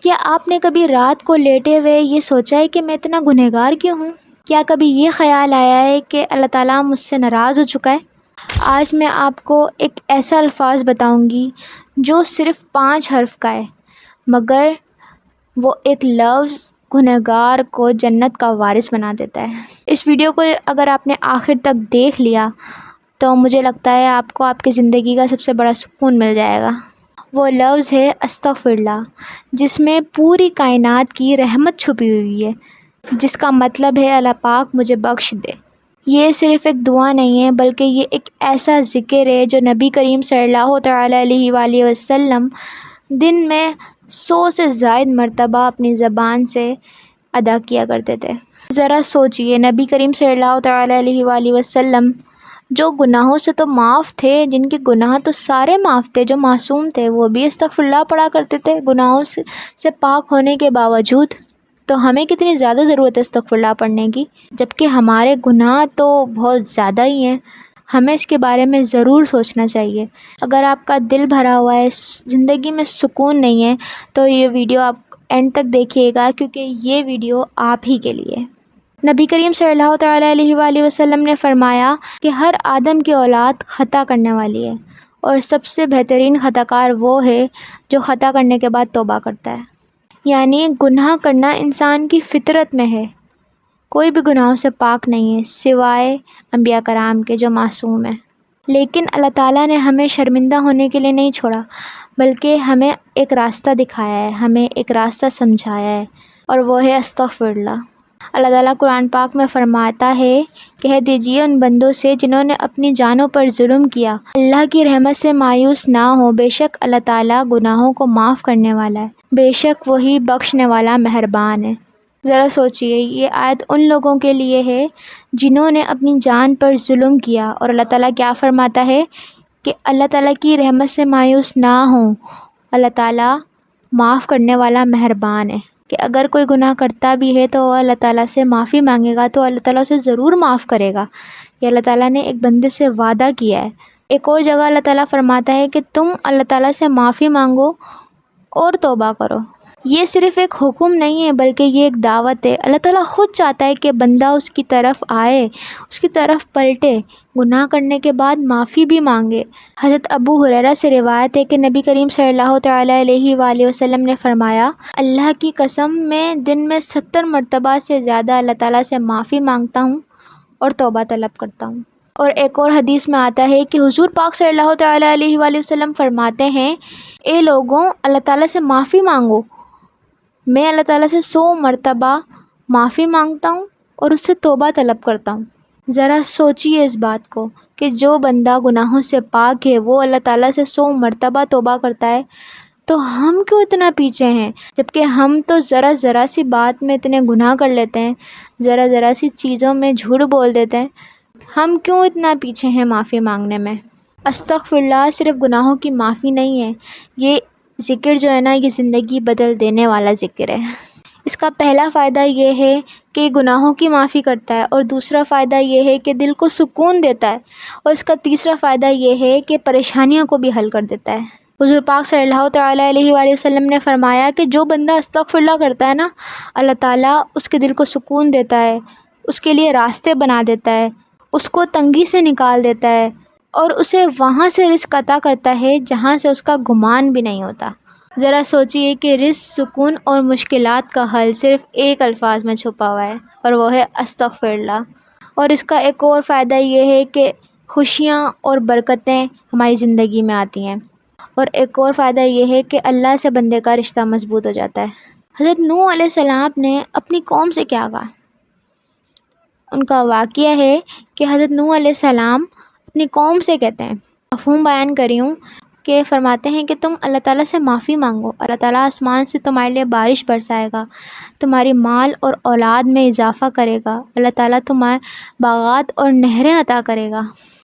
کیا آپ نے کبھی رات کو لیٹے ہوئے یہ سوچا ہے کہ میں اتنا گنہگار کیوں ہوں؟ کیا کبھی یہ خیال آیا ہے کہ اللہ تعالیٰ مجھ سے ناراض ہو چکا ہے؟ آج میں آپ کو ایک ایسا الفاظ بتاؤں گی جو صرف 5 حرف کا ہے، مگر وہ ایک لفظ گنہگار کو جنت کا وارث بنا دیتا ہے۔ اس ویڈیو کو اگر آپ نے آخر تک دیکھ لیا تو مجھے لگتا ہے آپ کو آپ کی زندگی کا سب سے بڑا سکون مل جائے گا۔ وہ لفظ ہے استغفر اللہ، جس میں پوری کائنات کی رحمت چھپی ہوئی ہے، جس کا مطلب ہے اللہ پاک مجھے بخش دے۔ یہ صرف ایک دعا نہیں ہے، بلکہ یہ ایک ایسا ذکر ہے جو نبی کریم صلی اللہ تعالیٰ علیہ وآلہ وسلم دن میں 100 سے زائد مرتبہ اپنی زبان سے ادا کیا کرتے تھے۔ ذرا سوچئے، نبی کریم صلی اللہ تعالیٰ علیہ وآلہ وسلم جو گناہوں سے تو معاف تھے، جن کے گناہ تو سارے معاف تھے، جو معصوم تھے، وہ بھی استغفر اللہ پڑھا کرتے تھے گناہوں سے پاک ہونے کے باوجود۔ تو ہمیں کتنی زیادہ ضرورت ہے استغفر اللہ پڑھنے کی، جبکہ ہمارے گناہ تو بہت زیادہ ہی ہیں۔ ہمیں اس کے بارے میں ضرور سوچنا چاہیے۔ اگر آپ کا دل بھرا ہوا ہے، زندگی میں سکون نہیں ہے، تو یہ ویڈیو آپ اینڈ تک دیکھیے گا، کیونکہ یہ ویڈیو آپ ہی کے لیے۔ نبی کریم صلی اللہ تعالیٰ علیہ وآلہ وسلم نے فرمایا کہ ہر آدم کی اولاد خطا کرنے والی ہے، اور سب سے بہترین خطا کار وہ ہے جو خطا کرنے کے بعد توبہ کرتا ہے۔ یعنی گناہ کرنا انسان کی فطرت میں ہے، کوئی بھی گناہوں سے پاک نہیں ہے سوائے انبیاء کرام کے جو معصوم ہیں۔ لیکن اللہ تعالیٰ نے ہمیں شرمندہ ہونے کے لیے نہیں چھوڑا، بلکہ ہمیں ایک راستہ دکھایا ہے، ہمیں ایک راستہ سمجھایا ہے، اور وہ ہے استغفر اللہ۔ اللہ تعالیٰ قرآن پاک میں فرماتا ہے، کہہ دیجیے ان بندوں سے جنہوں نے اپنی جانوں پر ظلم کیا، اللہ کی رحمت سے مایوس نہ ہو، بے شک اللہ تعالیٰ گناہوں کو معاف کرنے والا ہے، بے شک وہی بخشنے والا مہربان ہے۔ ذرا سوچئے، یہ آیت ان لوگوں کے لیے ہے جنہوں نے اپنی جان پر ظلم کیا، اور اللہ تعالیٰ کیا فرماتا ہے کہ اللہ تعالیٰ کی رحمت سے مایوس نہ ہوں، اللہ تعالیٰ معاف کرنے والا مہربان ہے، کہ اگر کوئی گناہ کرتا بھی ہے تو وہ اللہ تعالیٰ سے معافی مانگے گا تو اللہ تعالیٰ اسے ضرور معاف کرے گا۔ یہ اللہ تعالیٰ نے ایک بندے سے وعدہ کیا ہے۔ ایک اور جگہ اللہ تعالیٰ فرماتا ہے کہ تم اللہ تعالیٰ سے معافی مانگو اور توبہ کرو۔ یہ صرف ایک حکم نہیں ہے، بلکہ یہ ایک دعوت ہے۔ اللہ تعالیٰ خود چاہتا ہے کہ بندہ اس کی طرف آئے، اس کی طرف پلٹے، گناہ کرنے کے بعد معافی بھی مانگے۔ حضرت ابو ہریرہ سے روایت ہے کہ نبی کریم صلی اللہ تعالیٰ علیہ وآلہ وسلم نے فرمایا، اللہ کی قسم میں دن میں 70 مرتبہ سے زیادہ اللہ تعالیٰ سے معافی مانگتا ہوں اور توبہ طلب کرتا ہوں۔ اور ایک اور حدیث میں آتا ہے کہ حضور پاک صلی اللہ تعالیٰ علیہ وآلہ وسلم فرماتے ہیں، اے لوگوں، اللہ تعالیٰ سے معافی مانگو۔ میں اللہ تعالیٰ سے 100 مرتبہ معافی مانگتا ہوں اور اس سے توبہ طلب کرتا ہوں۔ ذرا سوچئے اس بات کو کہ جو بندہ گناہوں سے پاک ہے وہ اللہ تعالیٰ سے 100 مرتبہ توبہ کرتا ہے، تو ہم کیوں اتنا پیچھے ہیں؟ جبکہ ہم تو ذرا سی بات میں اتنے گناہ کر لیتے ہیں، ذرا سی چیزوں میں جھوٹ بول دیتے ہیں۔ ہم کیوں اتنا پیچھے ہیں معافی مانگنے میں؟ استغفر اللہ صرف گناہوں کی معافی نہیں ہے، یہ ذکر جو ہے نا، یہ زندگی بدل دینے والا ذکر ہے۔ اس کا پہلا فائدہ یہ ہے کہ گناہوں کی معافی کرتا ہے، اور دوسرا فائدہ یہ ہے کہ دل کو سکون دیتا ہے، اور اس کا تیسرا فائدہ یہ ہے کہ پریشانیوں کو بھی حل کر دیتا ہے۔ حضور پاک صلی اللہ تعالیٰ علیہ وآلہ وسلم نے فرمایا کہ جو بندہ استغفر اللہ کرتا ہے نا، اللہ تعالیٰ اس کے دل کو سکون دیتا ہے، اس کے لیے راستے بنا دیتا ہے، اس کو تنگی سے نکال دیتا ہے، اور اسے وہاں سے رزق عطا کرتا ہے جہاں سے اس کا گمان بھی نہیں ہوتا۔ ذرا سوچئے کہ رزق، سکون اور مشکلات کا حل صرف ایک الفاظ میں چھپا ہوا ہے، اور وہ ہے استغفر اللہ۔ اور اس کا ایک اور فائدہ یہ ہے کہ خوشیاں اور برکتیں ہماری زندگی میں آتی ہیں، اور ایک اور فائدہ یہ ہے کہ اللہ سے بندے کا رشتہ مضبوط ہو جاتا ہے۔ حضرت نوح علیہ السلام نے اپنی قوم سے کیا کہا؟ ان کا واقعہ ہے کہ حضرت نوح علیہ السلام اپنی قوم سے کہتے ہیں، مفہوم بیان کری ہوں، کہ فرماتے ہیں کہ تم اللہ تعالیٰ سے معافی مانگو، اللہ تعالیٰ آسمان سے تمہارے لیے بارش برسائے گا، تمہاری مال اور اولاد میں اضافہ کرے گا، اللہ تعالیٰ تمہیں باغات اور نہریں عطا کرے گا۔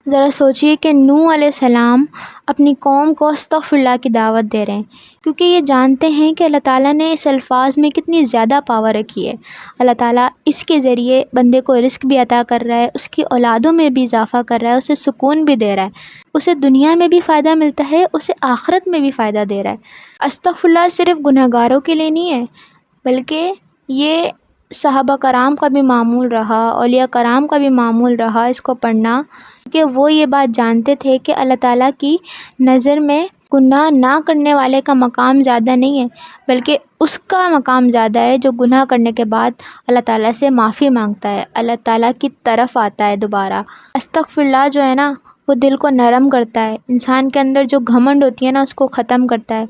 ذرا سوچئے کہ نوح علیہ السلام اپنی قوم کو استغفر اللہ کی دعوت دے رہے ہیں، کیونکہ یہ جانتے ہیں کہ اللہ تعالیٰ نے اس الفاظ میں کتنی زیادہ پاور رکھی ہے۔ اللہ تعالیٰ اس کے ذریعے بندے کو رزق بھی عطا کر رہا ہے، اس کی اولادوں میں بھی اضافہ کر رہا ہے، اسے سکون بھی دے رہا ہے، اسے دنیا میں بھی فائدہ ملتا ہے، اسے آخرت میں بھی فائدہ دے رہا ہے۔ استغفر اللہ صرف گناہ گاروں کے لیے نہیں ہے، بلکہ یہ صحابہ کرام کا بھی معمول رہا، اولیاء کرام کا بھی معمول رہا اس کو پڑھنا، کہ وہ یہ بات جانتے تھے کہ اللہ تعالیٰ کی نظر میں گناہ نہ کرنے والے کا مقام زیادہ نہیں ہے، بلکہ اس کا مقام زیادہ ہے جو گناہ کرنے کے بعد اللہ تعالیٰ سے معافی مانگتا ہے، اللہ تعالیٰ کی طرف آتا ہے دوبارہ۔ استغفر اللہ جو ہے نا، وہ دل کو نرم کرتا ہے، انسان کے اندر جو گھمنڈ ہوتی ہے نا اس کو ختم کرتا ہے،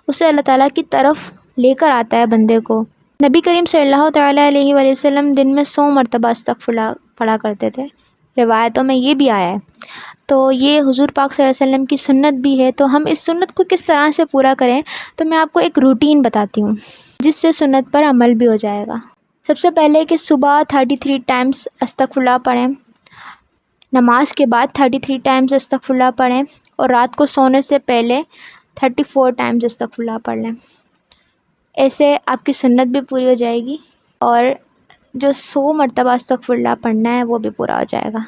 اسے اللہ تعالیٰ کی طرف لے کر آتا ہے بندے کو۔ نبی کریم صلی اللہ تعالیٰ علیہ وآلہ وسلم دن میں 100 مرتبہ استغفر اللہ پڑھا کرتے تھے، روایتوں میں یہ بھی آیا ہے۔ تو یہ حضور پاک صلی اللہ علیہ وسلم کی سنت بھی ہے، تو ہم اس سنت کو کس طرح سے پورا کریں، تو میں آپ کو ایک روٹین بتاتی ہوں جس سے سنت پر عمل بھی ہو جائے گا۔ سب سے پہلے کہ صبح 33 ٹائمز استغفر اللہ پڑھیں، نماز کے بعد 33 ٹائمز استغفر اللہ پڑھیں، اور رات کو سونے سے پہلے 34 ٹائمز استغفر اللہ پڑھ لیں۔ ایسے آپ کی سنت بھی پوری ہو جائے گی، اور جو 100 مرتبہ استغفر اللہ پڑھنا ہے وہ بھی پورا ہو جائے گا۔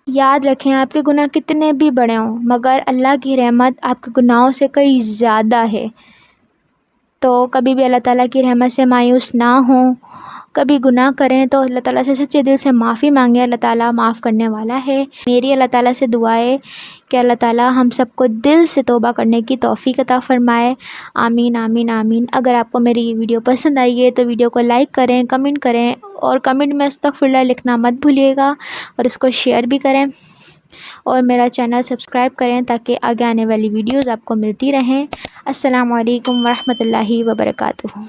یاد رکھیں، آپ کے گناہ کتنے بھی بڑے ہوں مگر اللہ کی رحمت آپ کے گناہوں سے کئی زیادہ ہے، تو کبھی بھی اللہ تعالیٰ کی رحمت سے مایوس نہ ہوں۔ کبھی گناہ کریں تو اللہ تعالیٰ سے سچے دل سے معافی مانگیں، اللہ تعالیٰ معاف کرنے والا ہے۔ میری اللہ تعالیٰ سے دعا ہے کہ اللہ تعالیٰ ہم سب کو دل سے توبہ کرنے کی توفیق عطا فرمائے، آمین آمین آمین۔ اگر آپ کو میری یہ ویڈیو پسند آئی ہے تو ویڈیو کو لائک کریں، کمنٹ کریں، اور کمنٹ میں استغفر اللہ لکھنا مت بھولیے گا، اور اس کو شیئر بھی کریں، اور میرا چینل سبسکرائب کریں تاکہ آگے آنے والی ویڈیوز آپ کو ملتی رہیں۔ السلام علیکم ورحمۃ اللہ وبرکاتہ۔